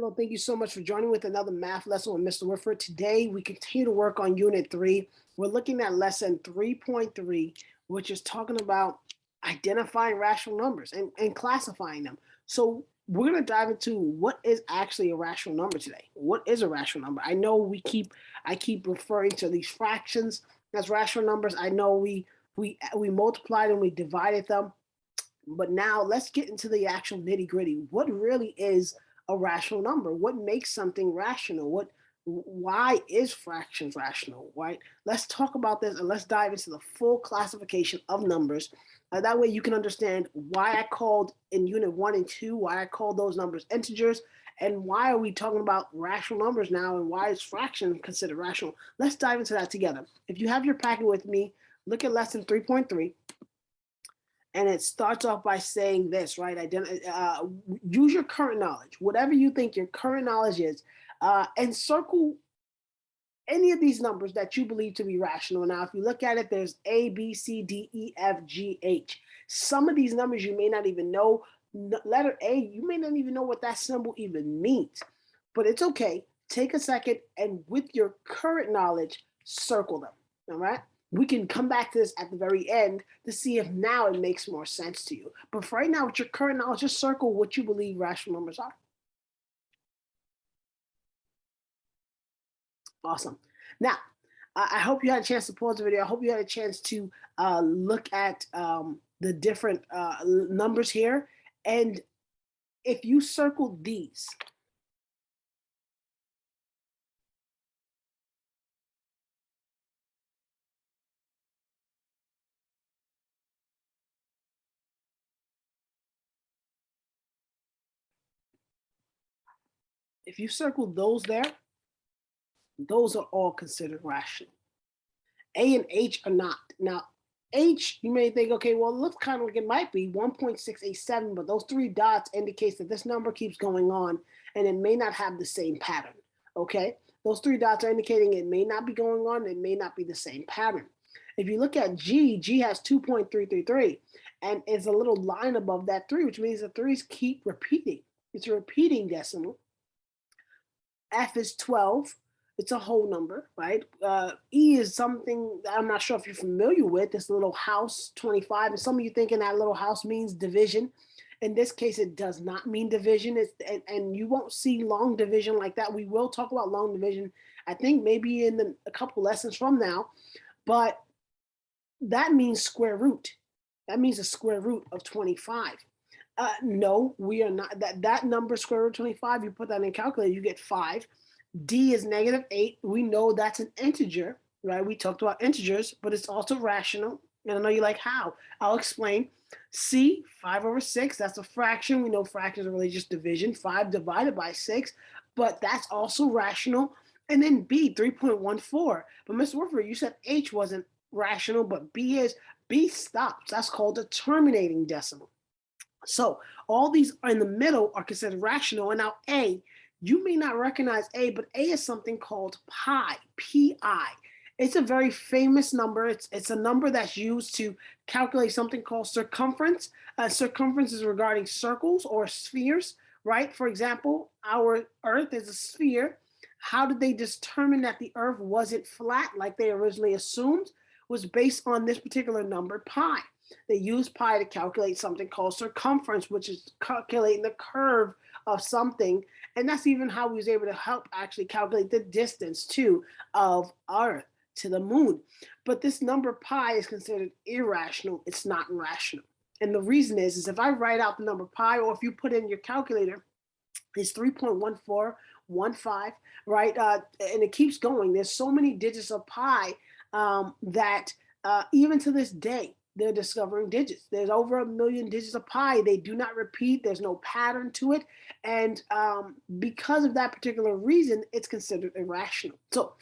Hello, thank you so much for joining with another math lesson with Mr. Whitford. Today, we continue to work on Unit 3. We're looking at Lesson 3.3, which is talking about identifying rational numbers and classifying them. So we're going to dive into what is actually a rational number today. What is a rational number? I know I keep referring to these fractions as rational numbers. I know we multiplied and we divided them. But now let's get into the actual nitty gritty. What really is a rational number? What makes something rational? Why is fractions rational, right? Let's talk about this and let's dive into the full classification of numbers. That way you can understand why I called in unit 1 and 2, why I called those numbers integers, and why are we talking about rational numbers now, and why is fraction considered rational? Let's dive into that together. If you have your packet with me, look at lesson 3.3. And it starts off by saying this, right? Use your current knowledge, whatever you think your current knowledge is, and circle any of these numbers that you believe to be rational. Now, if you look at it, there's A, B, C, D, E, F, G, H. Some of these numbers you may not even know. Letter A, you may not even know what that symbol even means, but it's okay. Take a second and with your current knowledge, circle them, all right? We can come back to this at the very end to see if now it makes more sense to you. But for right now, with your current knowledge, just circle what you believe rational numbers are. Awesome. Now, I hope you had a chance to pause the video. I hope you had a chance to look at the different numbers here. And if you circle these, if you circle those there, those are all considered rational. A and H are not. Now, H, you may think, okay, well, it looks kind of like it might be 1.687, but those 3 dots indicates that this number keeps going on and it may not have the same pattern, okay? Those 3 dots are indicating it may not be going on, it may not be the same pattern. If you look at G, G has 2.333, and it's a little line above that 3, which means the 3's keep repeating. It's a repeating decimal. F is 12. It's a whole number, right? E is something that I'm not sure if you're familiar with, this little house, 25. And some of you thinking that little house means division. In this case, it does not mean division. And you won't see long division like that. We will talk about long division, I think maybe in a couple lessons from now. But that means square root. That means the square root of 25. No, we are not. That number, square root of 25, you put that in a calculator, you get 5. D is -8. We know that's an integer, right? We talked about integers, but it's also rational. And I know you're like, how? I'll explain. C, 5/6, that's a fraction. We know fractions are really just division, 5 divided by 6, but that's also rational. And then B, 3.14. But Mr. Whitford, you said H wasn't rational, but B is. B stops. That's called a terminating decimal. So all these in the middle are considered rational. And now A, you may not recognize A, but A is something called pi, P-I. It's a very famous number. It's a number that's used to calculate something called circumference. Circumference is regarding circles or spheres, right? For example, our Earth is a sphere. How did they determine that the Earth wasn't flat like they originally assumed? It was based on this particular number, pi. They used pi to calculate something called circumference, which is calculating the curve of something. And that's even how we was able to help actually calculate the distance too of Earth to the moon. But this number pi is considered irrational. It's not rational. And the reason is if I write out the number pi, or if you put in your calculator, it's 3.1415, right? And it keeps going. There's so many digits of pi that even to this day, they're discovering digits. There's over 1 million digits of pi. They do not repeat. There's no pattern to it. And because of that particular reason, it's considered irrational. So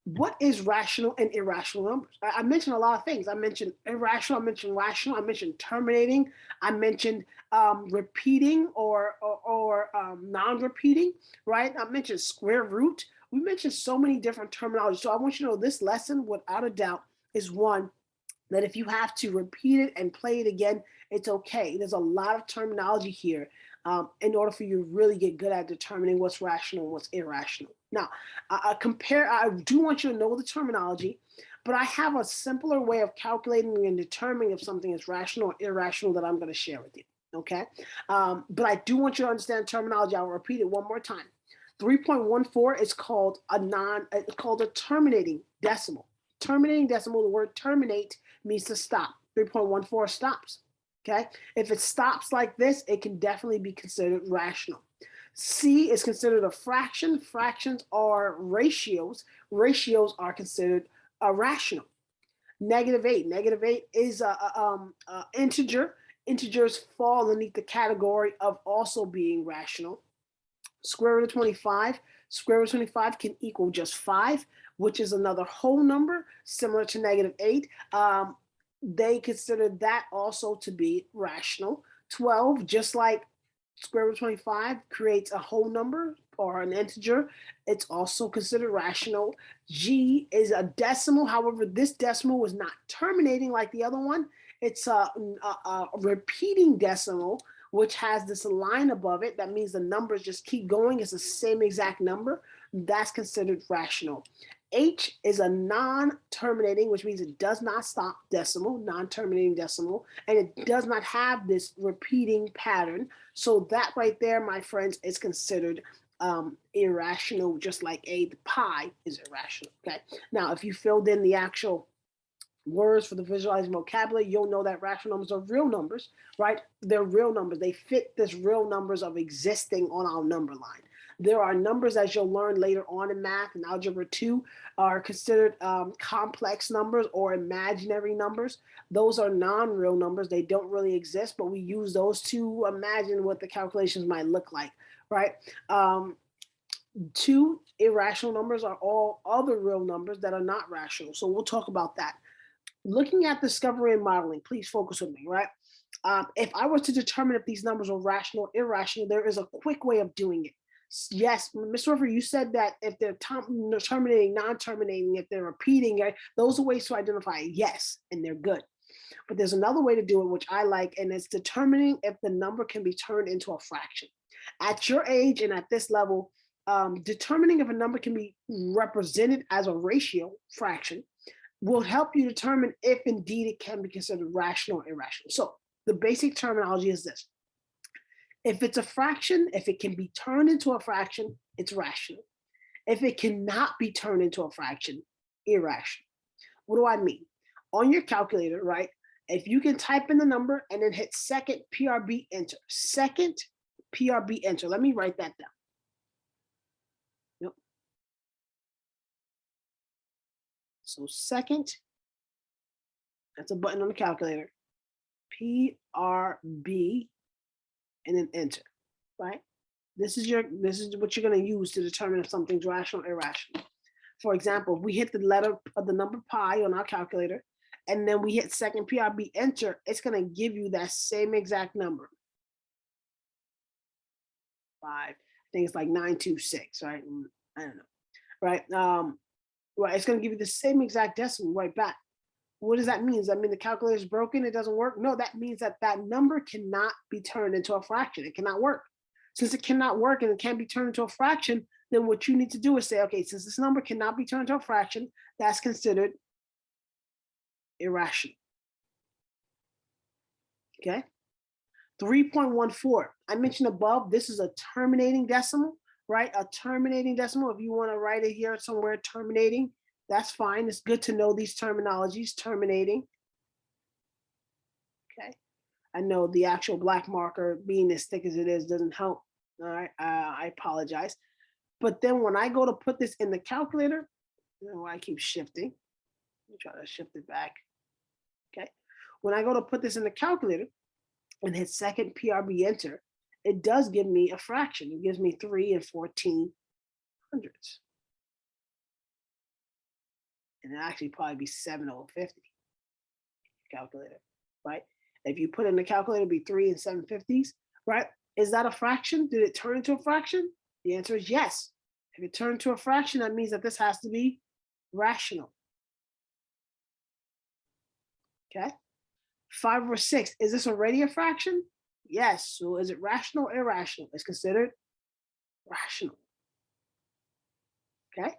what is rational and irrational numbers? I mentioned a lot of things. I mentioned irrational, I mentioned rational, I mentioned terminating, I mentioned repeating or non-repeating, right? I mentioned square root. We mentioned so many different terminology. So I want you to know this lesson, without a doubt, is one that if you have to repeat it and play it again, it's okay. There's a lot of terminology here in order for you to really get good at determining what's rational and what's irrational. Now, I do want you to know the terminology, but I have a simpler way of calculating and determining if something is rational or irrational that I'm going to share with you. Okay. But I do want you to understand terminology. I'll repeat it one more time. 3.14 is called it's called a terminating decimal. Terminating decimal, the word terminate means to stop. 3.14 stops. Okay. If it stops like this, it can definitely be considered rational. C is considered a fraction. Fractions are ratios. Ratios are considered irrational. -8. -8 is a integer. Integers fall underneath the category of also being rational. Square root of 25. Square root of 25 can equal just 5, which is another whole number, similar to -8. They consider that also to be rational. 12, just like square root of 25 creates a whole number or an integer, it's also considered rational. G is a decimal. However, this decimal was not terminating like the other one. It's a repeating decimal, which has this line above it. That means the numbers just keep going. It's the same exact number. That's considered rational. H is a non-terminating, which means it does not stop decimal, non-terminating decimal, and it does not have this repeating pattern. So that right there, my friends, is considered irrational, just like the pi is irrational. Okay. Now, if you filled in the actual words for the visualizing vocabulary, you'll know that rational numbers are real numbers, right? They're real numbers. They fit this real numbers of existing on our number line. There are numbers, as you'll learn later on in math and algebra 2, are considered complex numbers or imaginary numbers. Those are non-real numbers. They don't really exist, but we use those to imagine what the calculations might look like, right? 2 irrational numbers are all other real numbers that are not rational. So we'll talk about that. Looking at discovery and modeling, please focus with me, right? If I were to determine if these numbers are rational or irrational, there is a quick way of doing it. Yes, Mr. River, you said that if they're terminating, non-terminating, if they're repeating, right, those are ways to identify it. Yes, and they're good. But there's another way to do it, which I like, and it's determining if the number can be turned into a fraction. At your age and at this level, determining if a number can be represented as a ratio fraction will help you determine if indeed it can be considered rational or irrational. So the basic terminology is this. If it's a fraction, if it can be turned into a fraction, it's rational. If it cannot be turned into a fraction, irrational. What do I mean? On your calculator, right, if you can type in the number and then hit second PRB enter, second PRB enter. Let me write that down. Yep. So second, that's a button on the calculator, PRB, and then enter, right? This is what you're going to use to determine if something's rational or irrational. For example, if we hit the letter of the number pi on our calculator, and then we hit second PRB enter, it's going to give you that same exact number. 5, I think it's like 926, right? I don't know, right? Right, it's going to give you the same exact decimal right back. What does that mean? Does that mean the calculator is broken? It doesn't work? No, that means that that number cannot be turned into a fraction. It cannot work. Since it cannot work and it can't be turned into a fraction, then what you need to do is say, okay, since this number cannot be turned into a fraction, that's considered irrational. Okay. 3.14. I mentioned above, this is a terminating decimal, right? A terminating decimal. If you want to write it here somewhere, terminating, that's fine. It's good to know these terminologies, terminating. Okay. I know the actual black marker being as thick as it is doesn't help. All right. I apologize. But then when I go to put this in the calculator, you know, I keep shifting. Let me try to shift it back. Okay. When I go to put this in the calculator and hit second PRB enter, it does give me a fraction. It gives me 3 and 14 hundredths. And it actually probably be 7 over 50 calculator, right? If you put in the calculator, it'd be 3 and 7/50, right? Is that a fraction? Did it turn into a fraction? The answer is yes. If it turned into a fraction, that means that this has to be rational. Okay. 5 over 6, is this already a fraction? Yes. So is it rational or irrational? It's considered rational. Okay.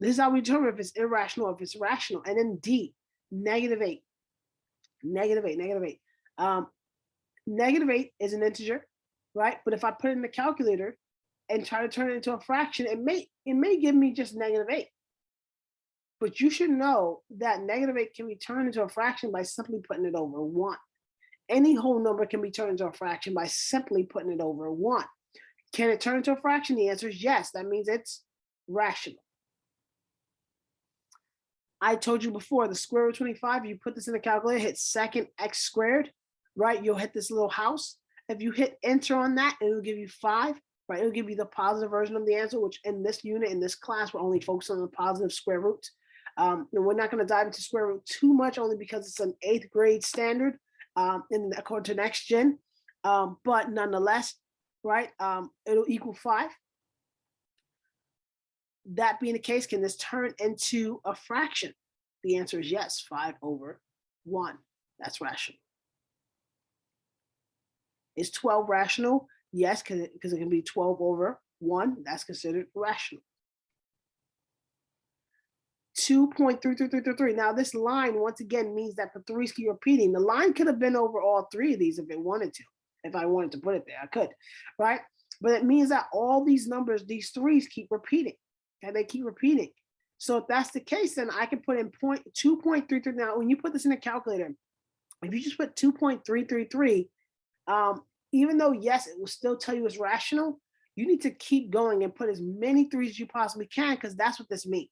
This is how we determine if it's irrational or if it's rational. And then D, -8. -8, -8. -8 is an integer, right? But if I put it in the calculator and try to turn it into a fraction, it may give me just -8. But you should know that -8 can be turned into a fraction by simply putting it over 1. Any whole number can be turned into a fraction by simply putting it over 1. Can it turn into a fraction? The answer is yes. That means it's rational. I told you before, the square root of 25, you put this in the calculator, hit second x squared, right? You'll hit this little house. If you hit enter on that, it'll give you 5, right? It'll give you the positive version of the answer, which in this unit, in this class, we're only focused on the positive square roots. And we're not going to dive into square root too much, only because it's an 8th grade standard, according to next gen. But nonetheless, right, it'll equal 5. That being the case, can this turn into a fraction? The answer is yes, 5/1. That's rational. Is 12 rational? Yes, because it can be 12/1. That's considered rational. 2.3333. Now this line, once again, means that the threes keep repeating. The line could have been over all three of these if it wanted to. If I wanted to put it there, I could, right? But it means that all these numbers, these threes keep repeating. Okay, they keep repeating. So if that's the case, then I can put in 2.33. Now, when you put this in a calculator, if you just put 2.333, even though, yes, it will still tell you it's rational, you need to keep going and put as many threes as you possibly can, because that's what this means.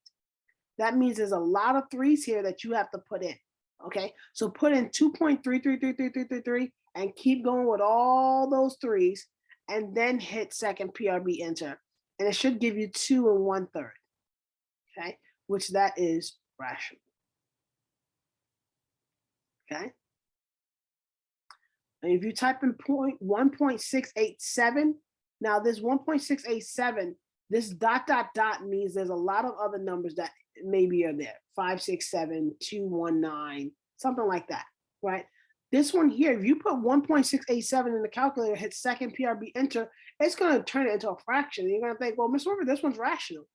That means there's a lot of threes here that you have to put in. Okay, so put in 2.333333 and keep going with all those threes, and then hit second PRB enter, and it should give you 2 1/3. Okay, which that is rational. Okay, and if you type in 1.687, now this 1.687, this dot means there's a lot of other numbers that maybe are there, 567, 219, something like that, right? This one here, if you put 1.687 in the calculator, hit second PRB enter, it's going to turn it into a fraction. And you're going to think, well, Ms. River, this one's rational.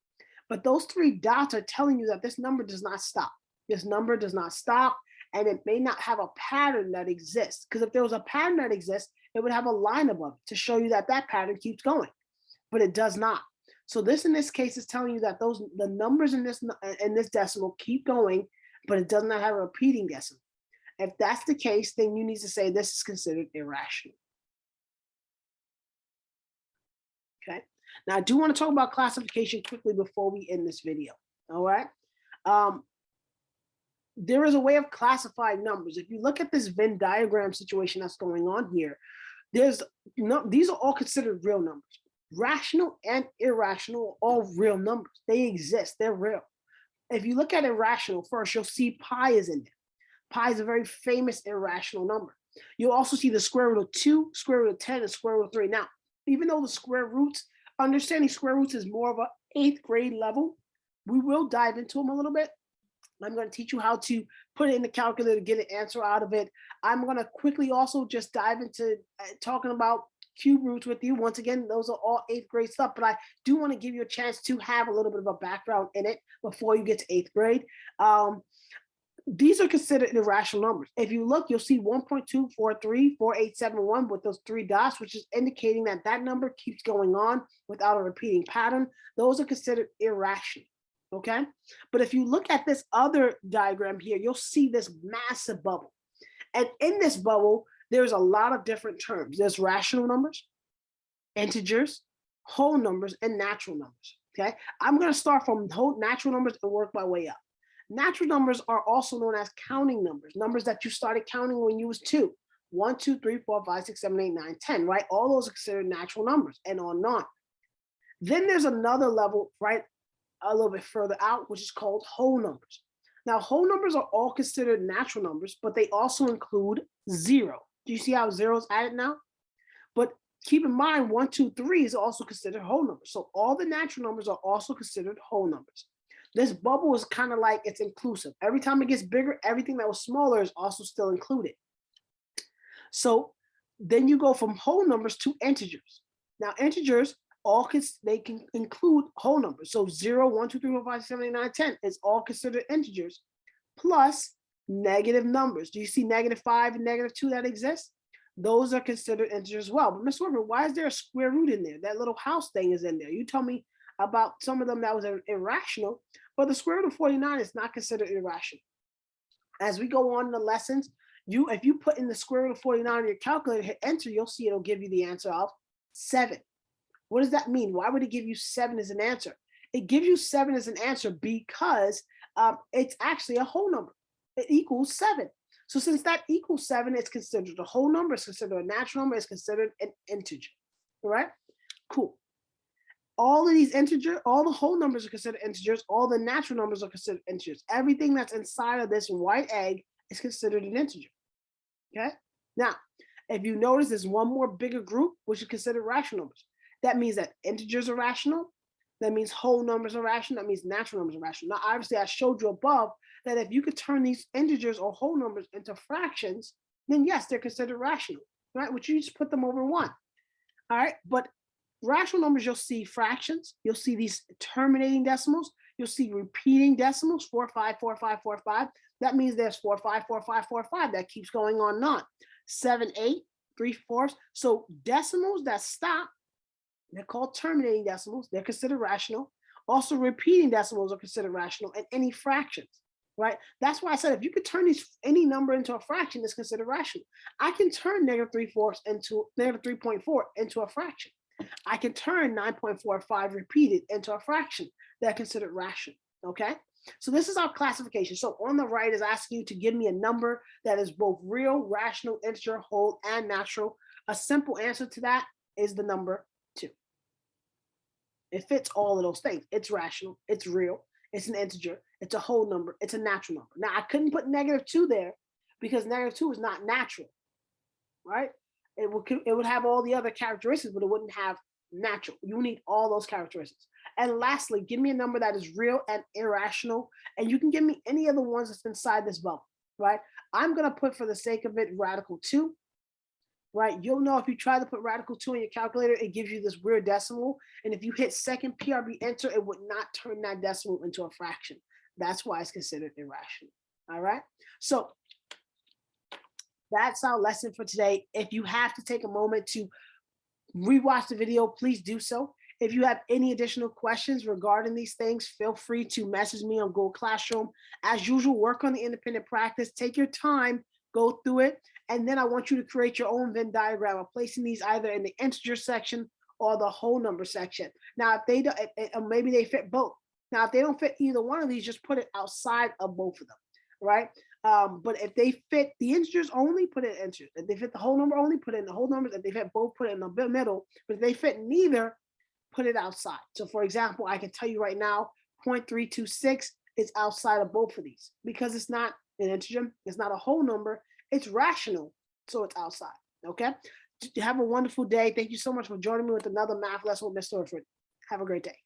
But those 3 dots are telling you that this number does not stop. This number does not stop, and it may not have a pattern that exists. Because if there was a pattern that exists, it would have a line above it to show you that that pattern keeps going. But it does not. So this, in this case, is telling you that the numbers in this decimal keep going, but it does not have a repeating decimal. If that's the case, then you need to say this is considered irrational. Okay. Now, I do want to talk about classification quickly before we end this video. All right. There is a way of classifying numbers. If you look at this Venn diagram situation that's going on here, these are all considered real numbers. Rational and irrational are all real numbers. They exist. They're real. If you look at irrational first, you'll see pi is in there. Pi is a very famous irrational number. You'll also see the square root of 2, square root of 10, and square root of 3. Now, even though the square roots, understanding square roots is more of an 8th grade level, we will dive into them a little bit. I'm going to teach you how to put it in the calculator to get an answer out of it. I'm going to quickly also just dive into talking about cube roots with you. Once again, those are all 8th grade stuff, but I do want to give you a chance to have a little bit of a background in it before you get to 8th grade. These are considered irrational numbers. If you look, you'll see 1.2434871 with those 3 dots, which is indicating that that number keeps going on without a repeating pattern. Those are considered irrational. Okay, but if you look at this other diagram here, you'll see this massive bubble, and in this bubble, there's a lot of different terms. There's rational numbers, integers, whole numbers, and natural numbers. Okay, I'm going to start from whole natural numbers and work my way up. Natural numbers are also known as counting numbers, numbers that you started counting when you was 2. 1, 2, 3, 4, 5, 6, 7, 8, 9, 10, right? All those are considered natural numbers, and on and on. Then there's another level, right, a little bit further out, which is called whole numbers. Now, whole numbers are all considered natural numbers, but they also include 0. Do you see how 0 is added now? But keep in mind, 1, 2, 3 is also considered whole numbers. So all the natural numbers are also considered whole numbers. This bubble is kind of like it's inclusive. Every time it gets bigger, everything that was smaller is also still included. So Then you go from whole numbers to integers. Now integers they can include whole numbers. So 0, 1, 2, 3, 4, 5, 6, 7, 8, 9, 10 is all considered integers, plus negative numbers. Do you see -5 and -2 that exist? Those are considered integers as well. But Ms. Weber, why is there a square root in there? That little house thing is in there. You tell me about some of them that was irrational, but the square root of 49 is not considered irrational. As we go on in the lessons, if you put in the square root of 49 on your calculator, hit enter, you'll see it'll give you the answer of 7. What does that mean? Why would it give you 7 as an answer? It gives you 7 as an answer because it's actually a whole number. It equals 7. So since that equals 7, it's considered a whole number, it's considered a natural number, it's considered an integer. All right? Cool. All of these all the whole numbers are considered integers, all the natural numbers are considered integers. Everything that's inside of this white egg is considered an integer. Okay? Now, if you notice, there's one more bigger group, which is considered rational numbers. That means that integers are rational. That means whole numbers are rational. That means natural numbers are rational. Now, obviously, I showed you above that if you could turn these integers or whole numbers into fractions, then yes, they're considered rational, right? Which you just put them over 1. All right, but rational numbers, you'll see fractions, you'll see these terminating decimals, you'll see repeating decimals, 4, 5, 4, 5, 4, 5. That means there's 4, 5, 4, 5, 4, 5. That keeps going on and on. 7, 8, 3/4. So decimals that stop, they're called terminating decimals. They're considered rational. Also, repeating decimals are considered rational, and any fractions, right? That's why I said if you could turn any number into a fraction, it's considered rational. I can turn -3/4 into -3.4 into a fraction. I can turn 9.45 repeated into a fraction that's considered rational, okay? So this is our classification. So on the right is asking you to give me a number that is both real, rational, integer, whole, and natural. A simple answer to that is the number 2. It fits all of those things. It's rational, it's real, it's an integer, it's a whole number, it's a natural number. Now I couldn't put -2 there because -2 is not natural, right? It would have all the other characteristics, but it wouldn't have natural. You need all those characteristics. And lastly, give me a number that is real and irrational, and you can give me any of the ones that's inside this bubble, right? I'm gonna put, for the sake of it, radical 2, right? You'll know if you try to put radical 2 in your calculator, it gives you this weird decimal, and if you hit second PRB enter, it would not turn that decimal into a fraction. That's why it's considered irrational, all right? So that's our lesson for today. If you have to take a moment to rewatch the video, please do so. If you have any additional questions regarding these things, feel free to message me on Google Classroom. As usual, work on the independent practice, take your time, go through it, and then I want you to create your own Venn diagram of placing these either in the integer section or the whole number section. Now, if they don't, maybe they fit both. Now, if they don't fit either one of these, just put it outside of both of them, right? But if they fit the integers only, put it in integers. If they fit the whole number only, put it in the whole numbers. If they fit both, put it in the middle. But if they fit neither, put it outside. So for example, I can tell you right now, 0.326 is outside of both of these because it's not an integer, it's not a whole number, it's rational, so it's outside, okay? Have a wonderful day. Thank you so much for joining me with another math lesson with Mr. Orford. Have a great day.